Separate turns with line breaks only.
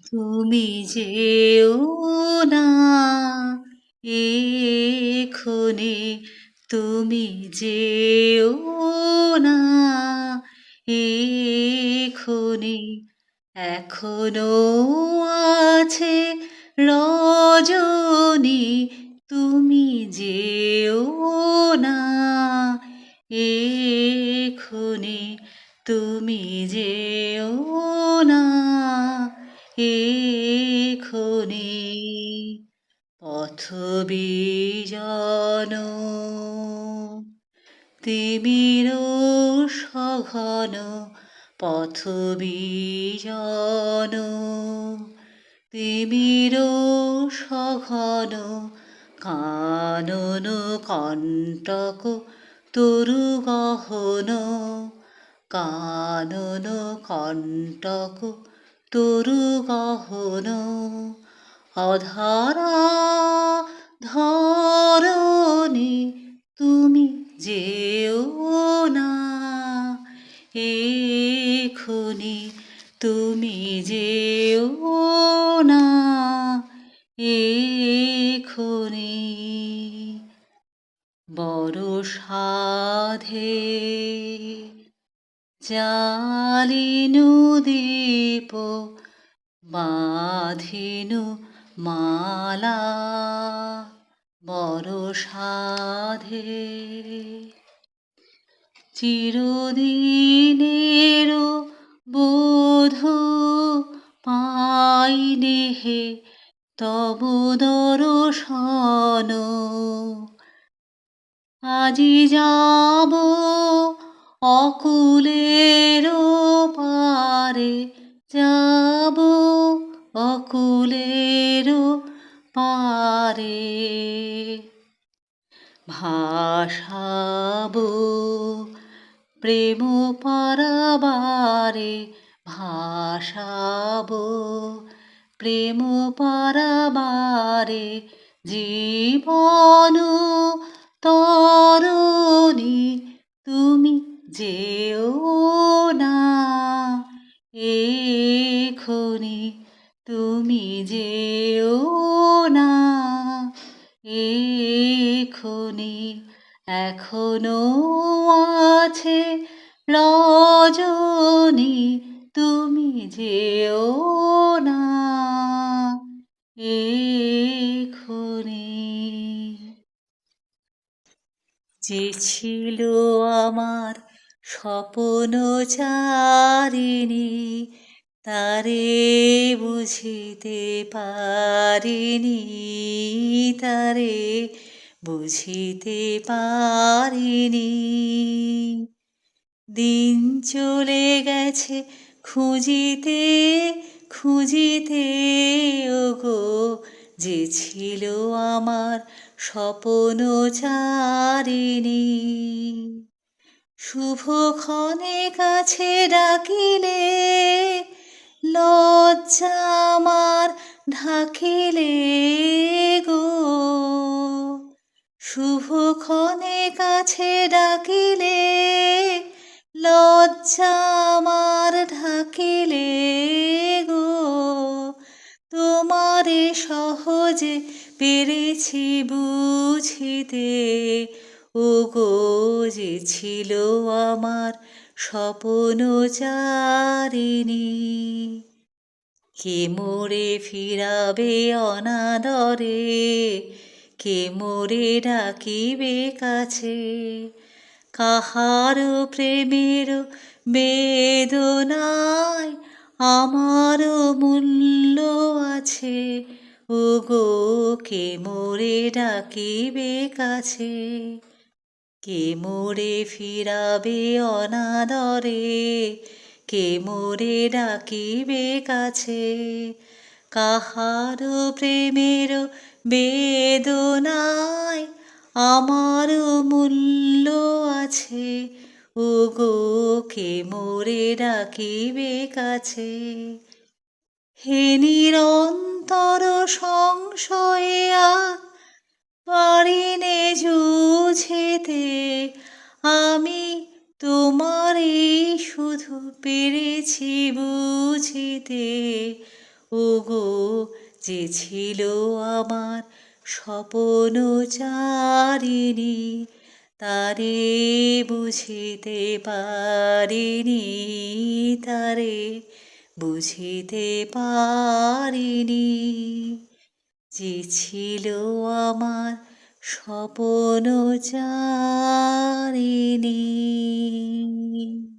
তুমি যেও না এক্ষণে, তুমি যেও না এক্ষণে, এখনো আছে রজনী, তুমি যেও না এক্ষণে, তুমি যেও না এক্ষণে। পথ বিজন তিমির সঘন, পথ বিজন তিমির সঘন, কানন কণ্টক তরু গহন, কানন কণ্টক তরু গহন, অধরা ধরণী, তুমি যেও না এক্ষণে, তুমি যেও না এক্ষণে। বড় সাধে জালিনু দীপ, বাঁধিনু মালা, বড় সাধে চিরদিনের বোধ পাইনে হে তব দর্শন, আজি যাব অকুলের পারে, যাব অকুলের পারে, ভাসাবো প্রেম পারাবারে, ভাসাবো প্রেম পারাবারে, জীবন তরণী, তুমি যেও না এক্ষণে, তুমি যেও না এক্ষণে, এখনো আছে রজনী, তুমি যেও না এক্ষণে। যে ছিল আমার স্বপ্ন চারিণী, তারে বুঝিতে পারিনি, তারে বুঝিতে পারিনি। দিন চলে গেছে খুঁজিতে খুঁজিতে, ওগো যে ছিল আমার স্বপ্ন চারিণী। শুভক্ষণে কাছে ডাকিলে, লজ্জা আমার ঢাকিলে গো, শুভক্ষণে কাছে ডাকিলে, লজ্জা আমার ঢাকিলে গো, তোমারে সহজে পেরেছি বুঝিতে, ওগো যে ছিল আমার স্বপ্ন চারিণী। কে মোরে ফিরাবে অনাদরে, কে মোরে ডাকিবে কাছে, কাহার প্রেমের বেদনায় আমার মূল্য আছে, ওগো কে মোরে ডাকিবে কাছে, কে মোরে ফিরাবে অনাদরে, কে মোরে ডাকিবে কাছে, কাহার প্রেমের বেদনায় আমার মূল্য আছে, ওগো কে মোরে ডাকিবে কাছে। হে নিরন্তর সংশয়ে আর পারিনে জুঝিতে, আমি তোমারই শুধু পেরেছি বুঝিতে, ওগো যে ছিল আমার স্বপনচারিণী, তারে বুঝিতে পারিনি, তারে বুঝিতে পারিনি, যে ছিল আমার স্বপনচারিণী।